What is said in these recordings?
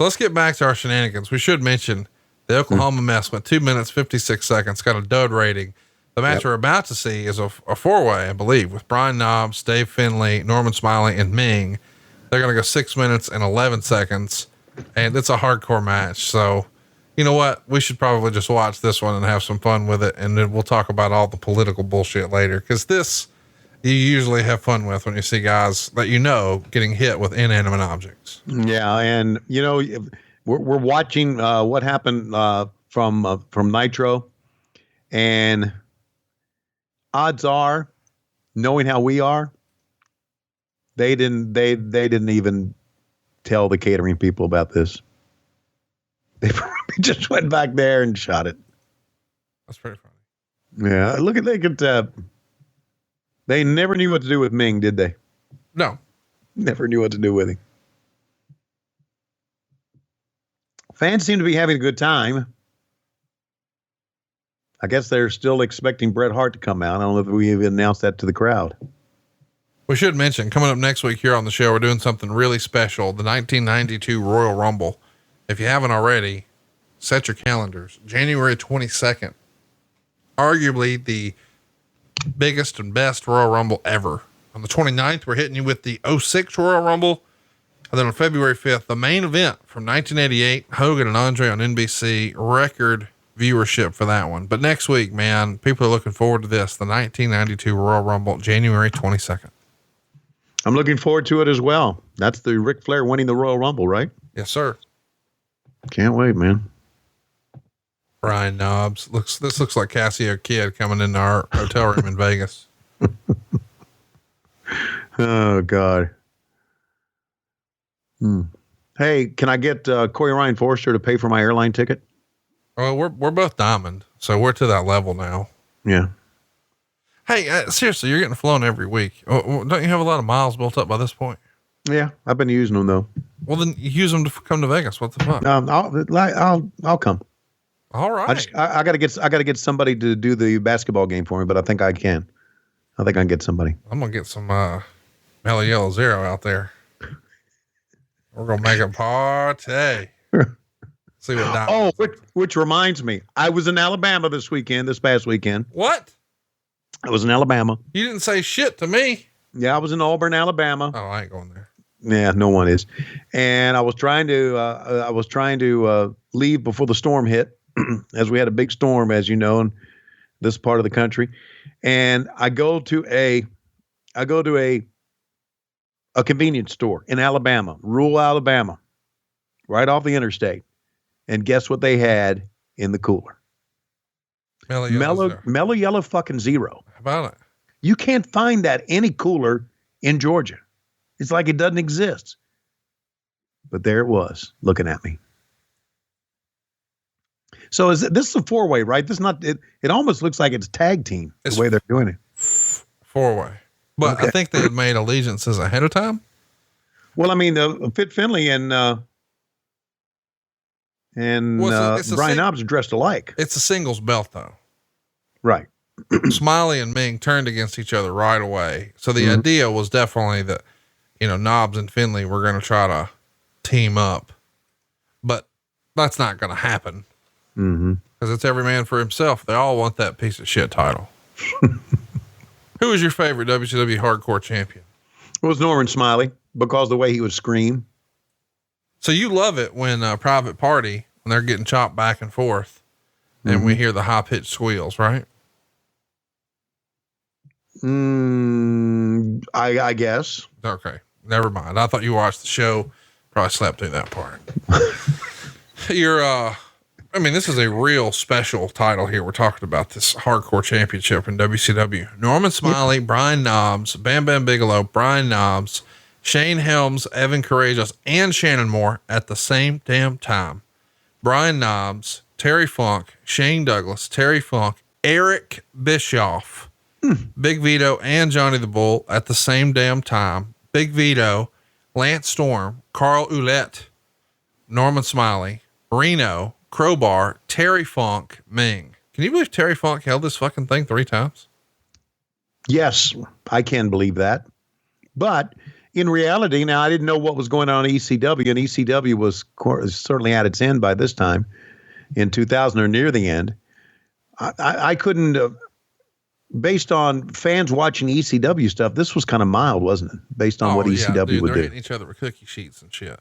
So let's get back to our shenanigans. We should mention the Oklahoma mess went 2 minutes, 56 seconds, got a dud rating. The match we're about to see is a four-way, I believe, with Brian Knobbs, Dave Finlay, Norman Smiley, and Meng. They're going to go 6 minutes and 11 seconds, and it's a hardcore match. So, you know what? We should probably just watch this one and have some fun with it, and then we'll talk about all the political bullshit later, because this you usually have fun with when you see guys that you know getting hit with inanimate objects. Yeah, and you know, we're watching what happened from Nitro, and odds are, knowing how we are, they didn't even tell the catering people about this. They probably just went back there and shot it. That's pretty funny. Yeah, look at they never knew what to do with Meng, did they? No. Never knew what to do with him. Fans seem to be having a good time. I guess they're still expecting Bret Hart to come out. I don't know if we even announced that to the crowd. We should mention, coming up next week here on the show, we're doing something really special, the 1992 Royal Rumble. If you haven't already, set your calendars. January 22nd, arguably the biggest and best Royal Rumble ever. On the 29th, we're hitting you with the 06 Royal Rumble. And then on February 5th, the main event from 1988, Hogan and Andre on NBC, record viewership for that one. But next week, man, people are looking forward to this, the 1992 Royal Rumble, January 22nd. I'm looking forward to it as well. That's the Ric Flair winning the Royal Rumble, right? Yes, sir. Can't wait, man. Brian Knobbs. This looks like Casio Kid coming into our hotel room in Vegas. Oh God. Hey, can I get Corey Ryan Forrester to pay for my airline ticket? Well, we're both diamond, so we're to that level now. Yeah. Hey, seriously, you're getting flown every week. Don't you have a lot of miles built up by this point? Yeah, I've been using them though. Well, then use them to come to Vegas. What the fuck? I'll come. All right. I gotta get somebody to do the basketball game for me, but I think I can. I think I can get somebody. I'm gonna get some Mellow Yellow Zero out there. We're gonna make a party. See what. Oh, which reminds me, I was in Alabama this past weekend. What? I was in Alabama. You didn't say shit to me. Yeah, I was in Auburn, Alabama. Oh, I ain't going there. Yeah, no one is. And I was trying to leave before the storm hit, as we had a big storm, as you know, in this part of the country. And I go to a convenience store in Alabama, rural Alabama, right off the interstate. And guess what they had in the cooler? Mellow Yellow fucking Zero. How about it? You can't find that any cooler in Georgia. It's like it doesn't exist. But there it was, looking at me. So this is a four-way, right? This is not it. It almost looks like it's tag team the way they're doing it. Four-way, but okay. I think they had made allegiances ahead of time. Well, I mean, Fit Finlay and Brian Knobbs are dressed alike. It's a singles belt, though. Right. Smiley and Meng turned against each other right away. So the idea was definitely that, Knobbs and Finlay were going to try to team up, but that's not going to happen. Because it's every man for himself. They all want that piece of shit title. Who was your favorite WCW hardcore champion? It was Norman Smiley, because of the way he would scream. So you love it when Private Party, when they're getting chopped back and forth and we hear the high pitched squeals, right? I guess. Okay. Never mind. I thought you watched the show. Probably slept through that part. This is a real special title here. We're talking about this hardcore championship in WCW. Norman Smiley, Brian Knobbs, Bam Bam Bigelow, Brian Knobbs, Shane Helms, Evan Courageous, and Shannon Moore at the same damn time. Brian Knobbs, Terry Funk, Shane Douglas, Terry Funk, Eric Bischoff, Big Vito, and Johnny the Bull at the same damn time. Big Vito, Lance Storm, Carl Ouellette, Norman Smiley, Reno, Crowbar, Terry Funk, Meng. Can you believe Terry Funk held this fucking thing 3 times? Yes, I can believe that. But in reality, now I didn't know what was going on in ECW, and ECW was certainly at its end by this time in 2000 or near the end. I couldn't, based on fans watching ECW stuff, this was kind of mild, wasn't it? Based on what ECW would they're do. hitting each other with cookie sheets and shit.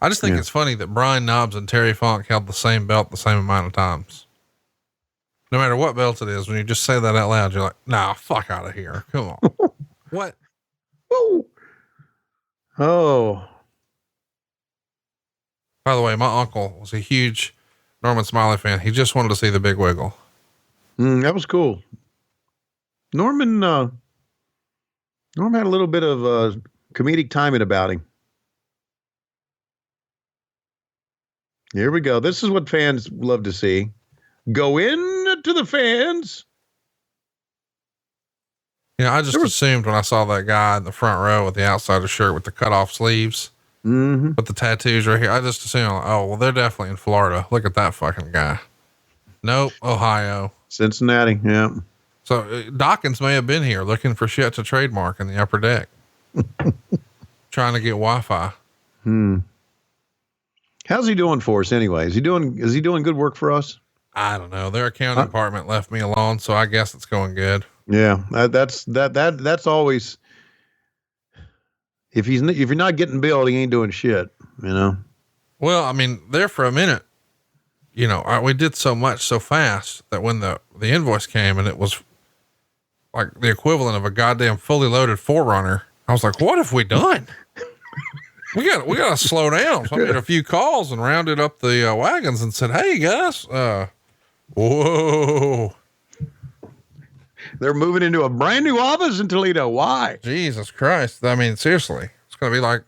I just think it's funny that Brian Knobbs and Terry Funk held the same belt the same amount of times. No matter what belt it is, when you just say that out loud, you're like, nah, fuck out of here. Come on. What? Oh. By the way, my uncle was a huge Norman Smiley fan. He just wanted to see the Big Wiggle. That was cool. Norman had a little bit of comedic timing about him. Here we go. This is what fans love to see. Go in to the fans. I just assumed when I saw that guy in the front row with the outsider shirt with the cut off sleeves, with the tattoos right here, I just assumed, oh, well, they're definitely in Florida. Look at that fucking guy. Nope. Ohio. Cincinnati. Yeah. So Dawkins may have been here looking for shit to trademark in the upper deck, trying to get Wi-Fi. How's he doing for us anyway? Is he doing good work for us? I don't know. Their accounting department left me alone, so I guess it's going good. Yeah, that's always, if you're not getting billed, he ain't doing shit, Well, I mean, there for a minute, we did so much so fast that when the invoice came and it was like the equivalent of a goddamn fully loaded 4Runner, I was like, what have we done? we got to slow down. So I made a few calls and rounded up the wagons and said, hey guys, whoa. They're moving into a brand new office in Toledo. Why? Jesus Christ. I mean, seriously, it's going to be like,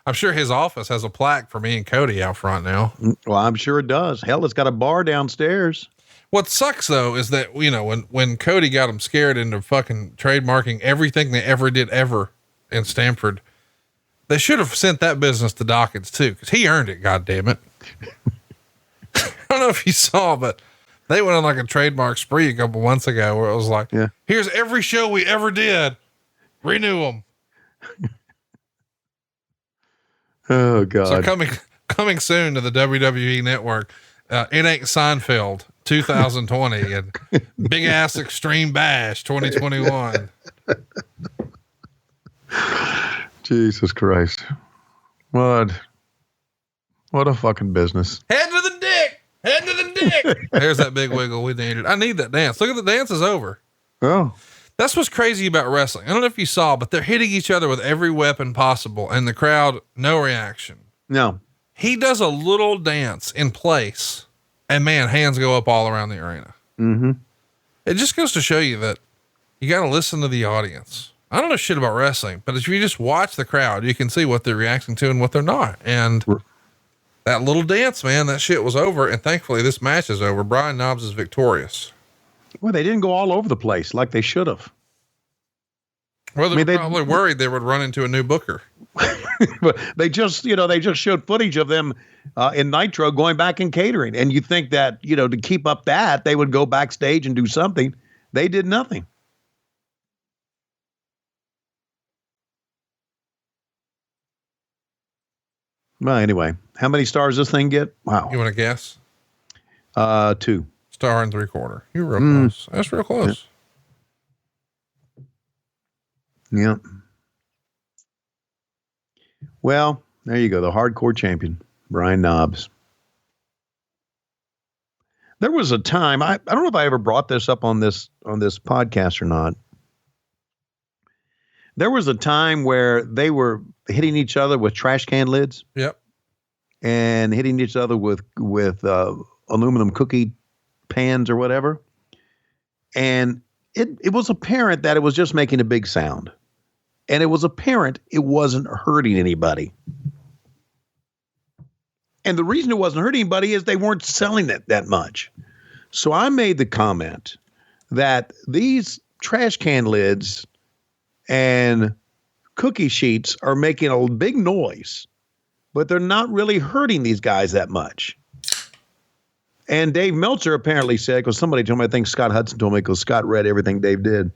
I'm sure his office has a plaque for me and Cody out front now. Well, I'm sure it does. Hell, it's got a bar downstairs. What sucks though, is that, when Cody got him scared into fucking trademarking everything they ever did ever in Stamford, they should have sent that business to Dawkins too. Cause he earned it. God damn it. I don't know if you saw, but they went on like a trademark spree a couple months ago where it was like, here's every show we ever did. Renew them. Oh God. So coming soon to the WWE network. It Ain't Seinfeld 2020 and Big Ass Extreme Bash 2021. Jesus Christ. What a fucking business. Head to the dick. There's that big wiggle we needed. I need that dance. Look at the dance is over. Oh, that's what's crazy about wrestling. I don't know if you saw, but they're hitting each other with every weapon possible and the crowd, no reaction. No, he does a little dance in place and man, hands go up all around the arena. It just goes to show you that you got to listen to the audience. I don't know shit about wrestling, but if you just watch the crowd, you can see what they're reacting to and what they're not. And that little dance, man, that shit was over. And thankfully this match is over. Brian Knobbs is victorious. Well, they didn't go all over the place like they should have. Well, they were probably worried they would run into a new booker. But they just showed footage of them in Nitro going back and catering. And you think that, to keep up that they would go backstage and do something. They did nothing. Well, anyway, how many stars does this thing get? Wow. You want to guess? 2. Star and 3/4. You're real close. That's real close. Yeah. Well, there you go. The hardcore champion, Brian Knobbs. There was a time, I don't know if I ever brought this up on this podcast or not. There was a time where they were hitting each other with trash can lids. Yep. And hitting each other with aluminum cookie pans or whatever. And it was apparent that it was just making a big sound. And it was apparent it wasn't hurting anybody. And the reason it wasn't hurting anybody is they weren't selling it that much. So I made the comment that these trash can lids and cookie sheets are making a big noise, but they're not really hurting these guys that much. And Dave Meltzer apparently said, because somebody told me, I think Scott Hudson told me, because Scott read everything Dave did,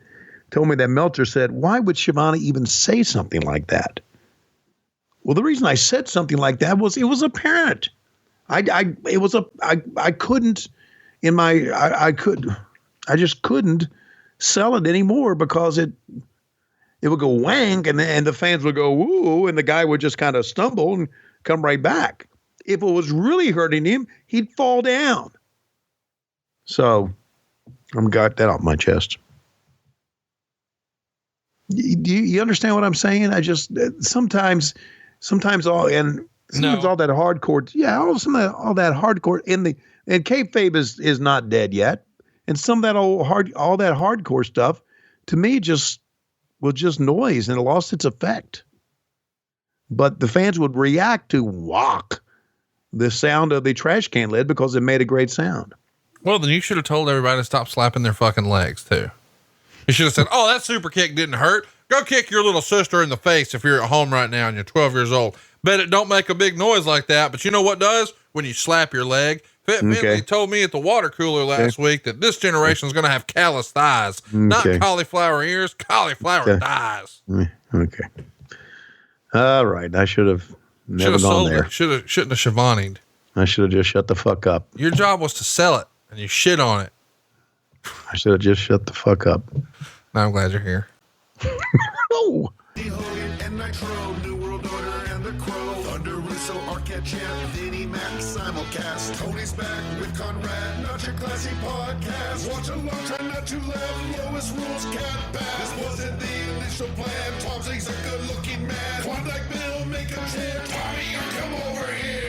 told me that Meltzer said, why would Schiavone even say something like that? Well, the reason I said something like that was it was apparent. I couldn't I just couldn't sell it anymore because it would go wang and the fans would go woo and the guy would just kind of stumble and come right back. If it was really hurting him, he'd fall down. So I'm got that off my chest. Do you understand what I'm saying? I just sometimes all that hardcore, all that hardcore and kayfabe is not dead yet, and some of that all that hardcore stuff to me was just noise and it lost its effect. But the fans would react to whack, the sound of the trash can lid because it made a great sound. Well, then you should have told everybody to stop slapping their fucking legs too. You should have said, "Oh, that super kick didn't hurt. Go kick your little sister in the face if you're at home right now and you're 12 years old. Bet it don't make a big noise like that. But you know what does? When you slap your leg." Finley told me at the water cooler last week that this generation is going to have callous thighs, not cauliflower ears, cauliflower thighs. Okay. All right. I should have never gone there. Shouldn't have Schiavoned. I should have just shut the fuck up. Your job was to sell it and you shit on it. I should have just shut the fuck up. Now I'm glad you're here. Oh. And Nitro, New World Order, and the Crow, Thunder, Russo, Arquette, Champ, Vinnie, Mac, simulcast. Tony's back with Conrad, not your classy podcast. Watch along, try not to laugh. Lowest rules, cat back. This wasn't the initial plan. Tom Zig's a good-looking man. Klondike Bill, make a chant. Tommy, you come over here.